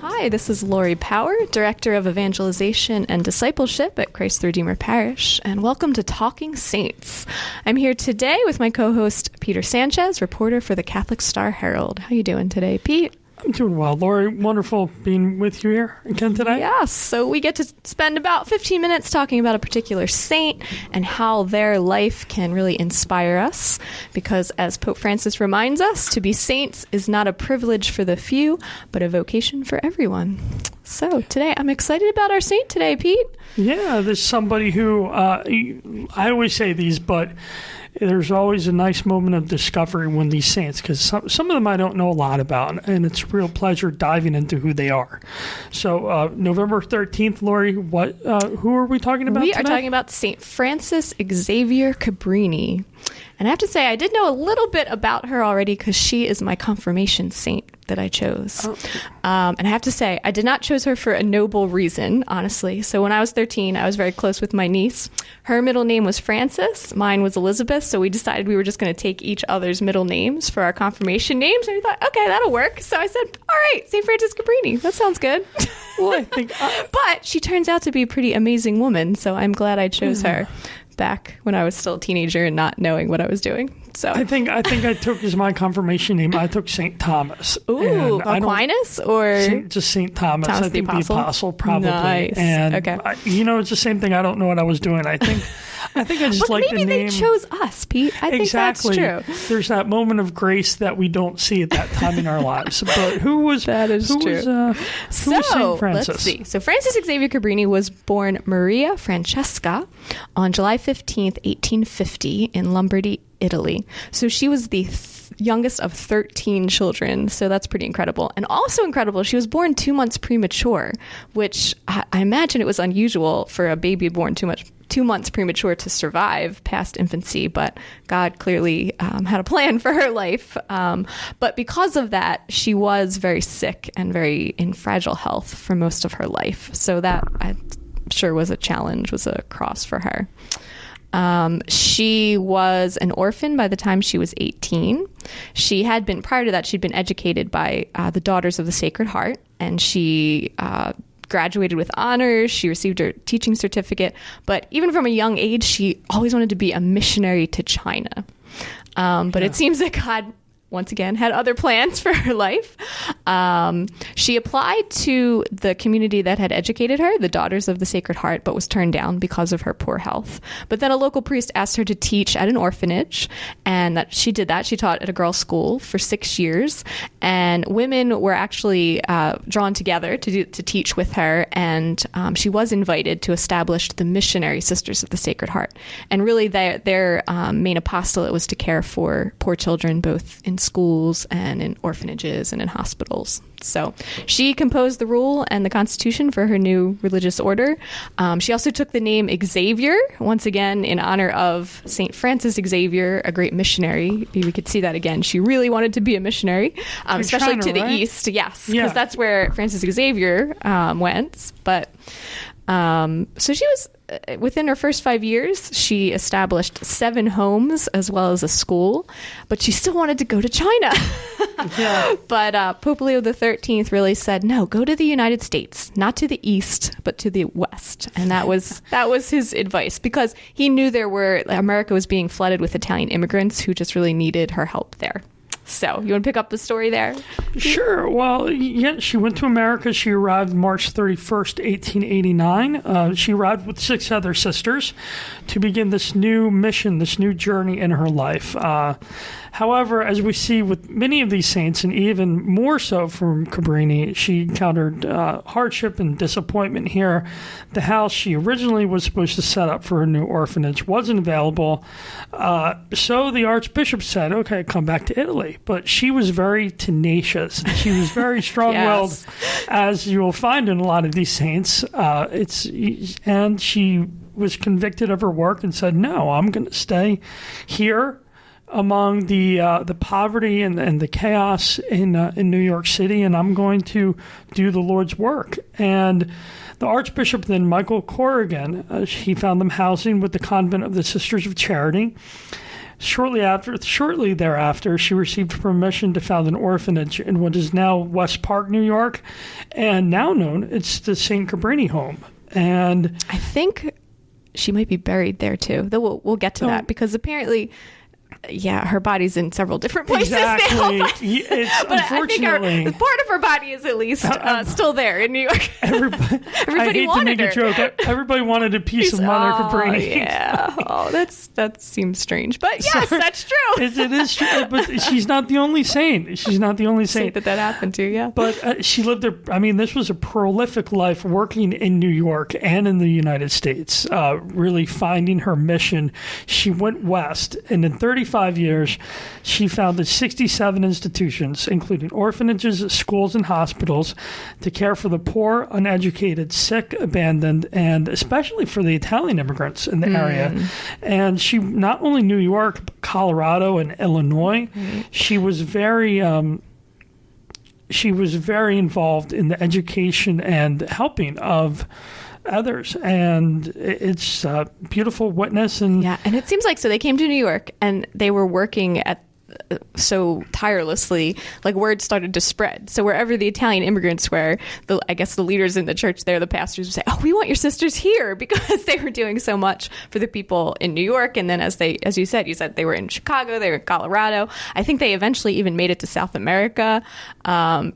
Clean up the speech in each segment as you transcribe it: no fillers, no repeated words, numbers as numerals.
Hi, this is Laurie Power, Director of Evangelization and Discipleship at Christ the Redeemer Parish, and welcome to Talking Saints. I'm here today with my co-host, Peter Sanchez, reporter for the Catholic Star-Herald. How are you doing today, Pete? I'm doing well, Laurie. Wonderful being with you here again today. Yes, so we get to spend about 15 minutes talking about a particular saint and how their life can really inspire us. Because as Pope Francis reminds us, to be saints is not a privilege for the few, but a vocation for everyone. So today, I'm excited about our saint today, Pete. Yeah, there's somebody who, I always say these, but there's always a nice moment of discovery when these saints, because some of them I don't know a lot about, and it's a real pleasure diving into who they are. So November 13th, Laurie, who are we talking about We today? are talking about St. Frances Xavier Cabrini. And I have to say, I did know a little bit about her already because she is my confirmation saint that I chose. Oh. And I have to say, I did not choose her for a noble reason, honestly. So when I was 13, I was very close with my niece. Her middle name was Frances. Mine was Elizabeth. So we decided we were just going to take each other's middle names for our confirmation names. And we thought, okay, that'll work. So I said, all right, St. Frances Cabrini. That sounds good. Well, I think... But she turns out to be a pretty amazing woman. So I'm glad I chose her back when I was still a teenager and not knowing what I was doing. So I think I took as my confirmation name, I took St. Thomas. Ooh, Aquinas or just St. Thomas. Thomas I think the Apostle? probably. Nice. And okay. It's the same thing. I don't know what I was doing. I think I just like the name. Maybe they chose us, Pete. I exactly. think that's true. There's that moment of grace that we don't see at that time in our lives. But who was that is who true. Was St. Francis? Let's see. So Frances Xavier Cabrini was born Maria Francesca on July 15th, 1850 in Lombardy, Italy. So she was the youngest of 13 children. So that's pretty incredible. And also incredible, she was born 2 months premature, which I imagine it was unusual for a baby born 2 months premature to survive past infancy, but God clearly had a plan for her life. But because of that, she was very sick and very in fragile health for most of her life. So that I'm sure was a challenge, was a cross for her. She was an orphan by the time she was 18. Prior to that, she'd been educated by the Daughters of the Sacred Heart, and she graduated with honors. She received her teaching certificate, but even from a young age, she always wanted to be a missionary to China. But it seems that God, once again, had other plans for her life. She applied to the community that had educated her, the Daughters of the Sacred Heart, but was turned down because of her poor health. But then a local priest asked her to teach at an orphanage, and that she did that. She taught at a girls' school for 6 years, and women were actually drawn together to teach with her, and she was invited to establish the Missionary Sisters of the Sacred Heart. And really their main apostolate was to care for poor children, both in schools and in orphanages and in hospitals. So she composed the rule and the constitution for her new religious order. She also took the name Xavier, once again in honor of St. Francis Xavier, a great missionary. We could see that again. She really wanted to be a missionary, especially China, to the right? East. Yes, because that's where Francis Xavier went. But so she was... Within her first 5 years, she established 7 homes as well as a school, but she still wanted to go to China. But Pope Leo XIII really said, no, go to the United States, not to the East, but to the West. And that was his advice, because he knew America was being flooded with Italian immigrants who just really needed her help there. So, you want to pick up the story there? Sure. Well, yeah, she went to America. She arrived March 31st, 1889. She arrived with 6 other sisters to begin this new mission, this new journey in her life. However, as we see with many of these saints, and even more so from Cabrini, she encountered hardship and disappointment here. The house she originally was supposed to set up for her new orphanage wasn't available. So the Archbishop said, okay, come back to Italy. But she was very tenacious. She was very strong-willed, yes. as you will find in a lot of these saints. And she was convicted of her work and said, no, I'm going to stay here among the poverty and the chaos in New York City, and I'm going to do the Lord's work. And the Archbishop then, Michael Corrigan, he found them housing with the Convent of the Sisters of Charity. Shortly thereafter, she received permission to found an orphanage in what is now West Park, New York, and now known it's the St. Cabrini Home. And I think she might be buried there too. Though we'll get to that, because apparently, her body's in several different places exactly. now. It's but unfortunately, I think part of her body is at least still there in New York. Everybody I hate wanted to make her. a joke. Everybody wanted a piece of Mother Cabrini. Yeah. That seems strange, but yes, that's true. It is true, but she's not the only saint. She's not the only saint that happened to. Yeah, but she lived there. I mean, this was a prolific life working in New York and in the United States. Really finding her mission. She went west, and in 35 years, she founded 67 institutions, including orphanages, schools, and hospitals, to care for the poor, uneducated, sick, abandoned, and especially for the Italian immigrants in the area. And she not only New York, but Colorado and Illinois. She was very involved in the education and helping of others, and it's a beautiful witness. And it seems like, so they came to New York and they were working at so tirelessly, like word started to spread. So wherever the Italian immigrants were, I guess the leaders in the church there, the pastors would say, "Oh, we want your sisters here," because they were doing so much for the people in New York. And then as you said they were in Chicago, they were in Colorado. I think they eventually even made it to South America,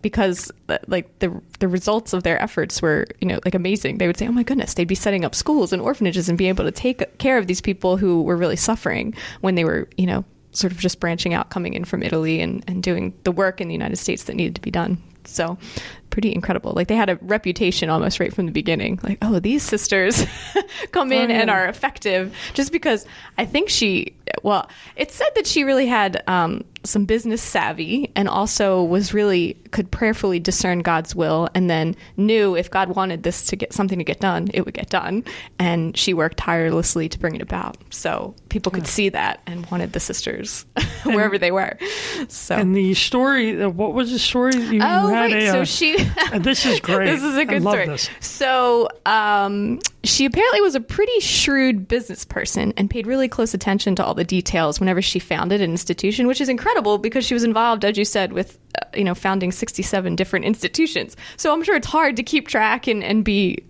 because like the results of their efforts were, like amazing. They would say, "Oh my goodness," they'd be setting up schools and orphanages and be able to take care of these people who were really suffering when they were, sort of just branching out, coming in from Italy and doing the work in the United States that needed to be done. So pretty incredible. Like they had a reputation almost right from the beginning. Like, oh, these sisters come in and are effective, just because I think it's said that she really had some business savvy, and also could prayerfully discern God's will, and then knew if God wanted this to get something to get done, it would get done. And she worked tirelessly to bring it about. So people could see that and wanted the sisters wherever they were. So, and the story, what was the story? You had so she, this is great. This is a good story. This. So she apparently was a pretty shrewd business person and paid really close attention to all the details whenever she founded an institution, which is incredible because she was involved, as you said, with founding 67 different institutions. So I'm sure it's hard to keep track and be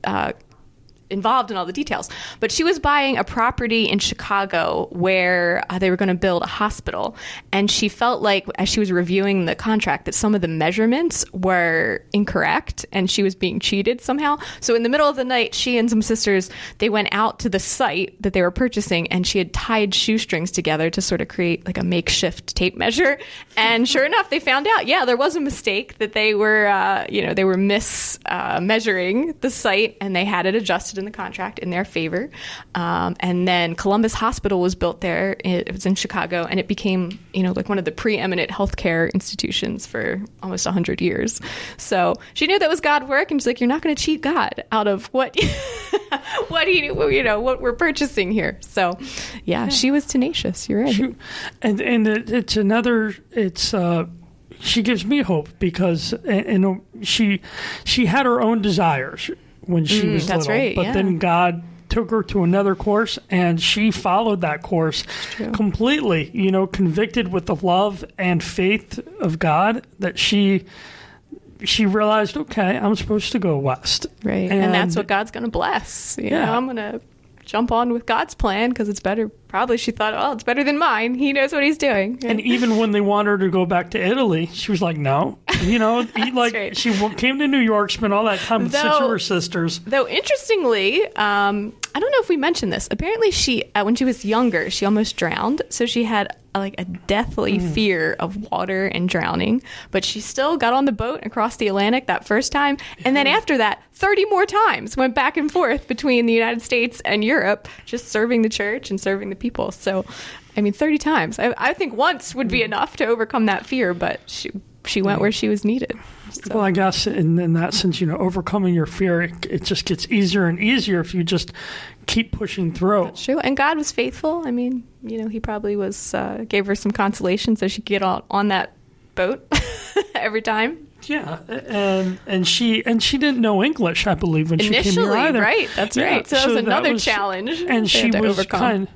involved in all the details. But she was buying a property in Chicago where they were going to build a hospital. And she felt like, as she was reviewing the contract, that some of the measurements were incorrect and she was being cheated somehow. So in the middle of the night, she and some sisters, they went out to the site that they were purchasing, and she had tied shoestrings together to sort of create like a makeshift tape measure. And sure enough, they found out, there was a mistake, that they were, they were measuring the site, and they had it adjusted in the contract in their favor. And then Columbus Hospital was built there. It was in Chicago, and it became, like one of the preeminent healthcare institutions for almost 100 years. So she knew that was God work, and she's like, you're not going to cheat God out of what what we're purchasing here. So she was tenacious. You're right. She gives me hope because she had her own desires when she was little, right, but then God took her to another course, and she followed that course completely, convicted with the love and faith of God, that she realized, okay, I'm supposed to go west. Right. And that's what God's going to bless. I'm going to jump on with God's plan because it's better. Probably she thought, it's better than mine. He knows what he's doing. And even when they wanted her to go back to Italy, she was like, no. Right. She came to New York, spent all that time with six of her sisters. Though, interestingly, I don't know if we mentioned this. Apparently, she when she was younger, she almost drowned. So she had a deathly fear of water and drowning. But she still got on the boat and crossed the Atlantic that first time. And then after that, 30 more times went back and forth between the United States and Europe, just serving the church and serving the people. So, 30 times. I think once would be enough to overcome that fear, but she went where she was needed. So. Well, I guess in that sense, overcoming your fear, it just gets easier and easier if you just keep pushing through. That's true. And God was faithful. He probably gave her some consolation so she could get on that boat every time. Yeah, and she didn't know English, I believe, when she came here either. Right? That's right. So that was another challenge. And she was overcome.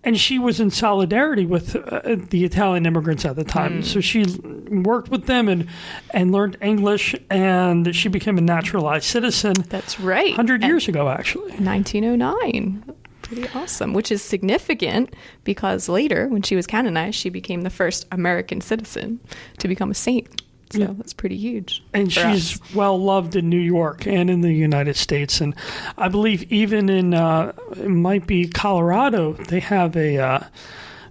And she was in solidarity with the Italian immigrants at the time. So she worked with them and learned English, and she became a naturalized citizen. That's right. 100 years ago, actually. 1909. Pretty awesome, which is significant because later, when she was canonized, she became the first American citizen to become a saint. So that's pretty huge. And she's well loved in New York and in the United States. And I believe even in, it might be Colorado, they have the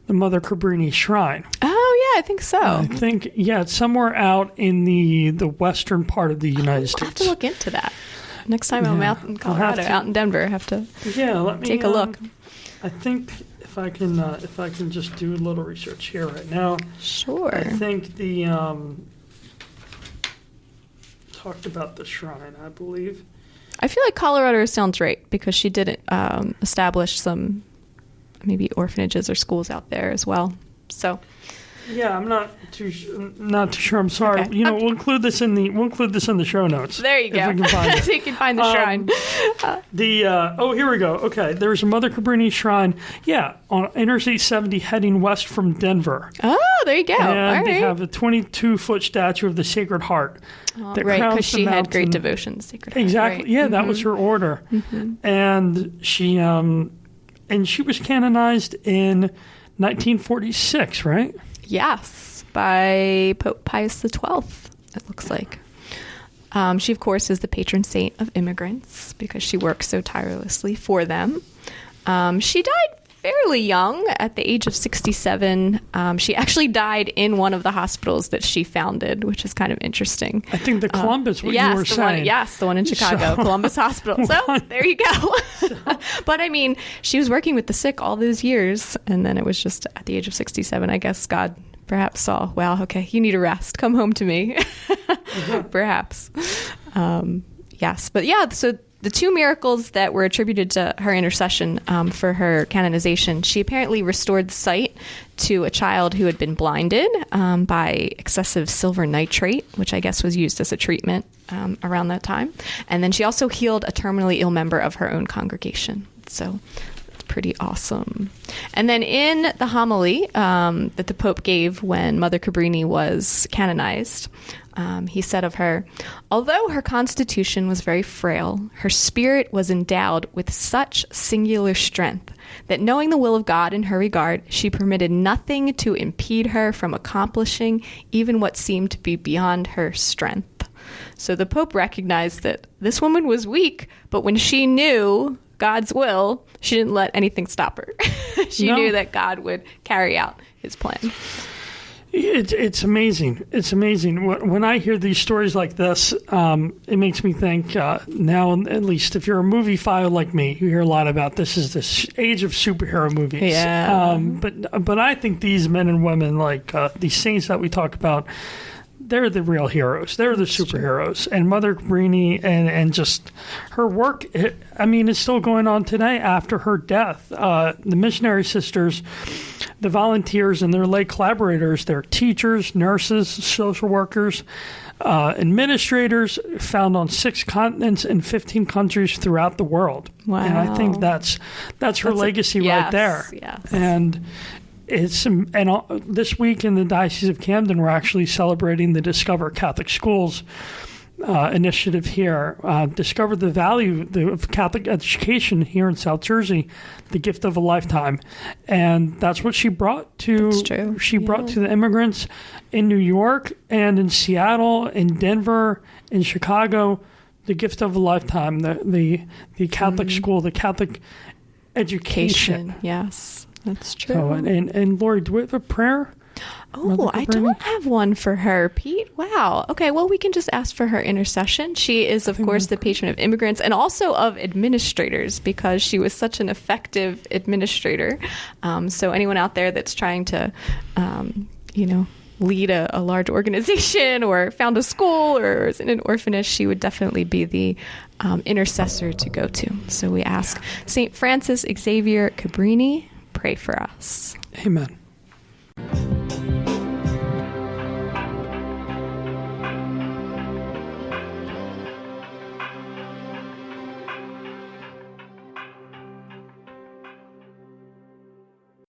Mother Cabrini Shrine. Oh, yeah, I think so. I think, it's somewhere out in the western part of the United States. I'll have to look into that. Next time I'm out in Colorado, out in Denver, I have to let me take a look. I think if I can just do a little research here right now. Sure. I think the... talked about the shrine, I believe. I feel like Colorado sounds right because she did establish some maybe orphanages or schools out there as well. So, yeah, I'm not too sure. I'm sorry. Okay. We'll include this in the show notes. There you go. If we can find it. So you can find the shrine. Here we go. Okay, there's a Mother Cabrini Shrine. Yeah, on Interstate 70 heading west from Denver. Oh, there you go. And all they right. have a 22-foot statue of the Sacred Heart. Right, because she had great devotion to Sacred Heart. Exactly. Right. Yeah, that was her order. And she was canonized in 1946, right? Yes, by Pope Pius XII, it looks like. She, of course, is the patron saint of immigrants because she works so tirelessly for them. She died fairly young, at the age of 67. She actually died in one of the hospitals that she founded, which is kind of interesting. I think the Columbus, you were saying. The one in Chicago, Columbus Hospital. So there you go. But I mean, she was working with the sick all those years, and then it was just at the age of 67, I guess God perhaps saw, well, okay, you need a rest. Come home to me. Perhaps. Yes. But yeah, so the two miracles that were attributed to her intercession for her canonization, she apparently restored the sight to a child who had been blinded by excessive silver nitrate, which I guess was used as a treatment around that time. And then she also healed a terminally ill member of her own congregation. So that's pretty awesome. And then in the homily that the Pope gave when Mother Cabrini was canonized, he said of her, although her constitution was very frail, her spirit was endowed with such singular strength that knowing the will of God in her regard, she permitted nothing to impede her from accomplishing even what seemed to be beyond her strength. So the Pope recognized that this woman was weak, but when she knew God's will, she didn't let anything stop her. She knew that God would carry out his plan. It's amazing. It's amazing. When I hear these stories like this, it makes me think now, at least if you're a movie file like me, you hear a lot about this is this age of superhero movies. Yeah. But I think these men and women, like these saints that we talk about, they're the real heroes. They're the superheroes. And Mother Cabrini and just her work, it's still going on today after her death. The Missionary Sisters, the volunteers and their lay collaborators, they're teachers, nurses, social workers, administrators found on 6 continents and 15 countries throughout the world. Wow. And I think that's her legacy right there. Yes. And this week in the Diocese of Camden, we're actually celebrating the Discover Catholic Schools initiative here. Discover the value of Catholic education here in South Jersey, the gift of a lifetime, and that's what she brought to. That's true. She brought to the immigrants in New York and in Seattle, in Denver, in Chicago, the gift of a lifetime. The Catholic school, the Catholic education. Yes. That's true. So, and Laurie, do we have a prayer? Oh, I don't have one for her, Pete. Wow. Okay, well, we can just ask for her intercession. She is, of course, the patron of immigrants and also of administrators because she was such an effective administrator. So anyone out there that's trying to, lead a large organization or found a school or is in an orphanage, she would definitely be the intercessor to go to. So we ask St. Frances Xavier Cabrini, pray for us. Amen.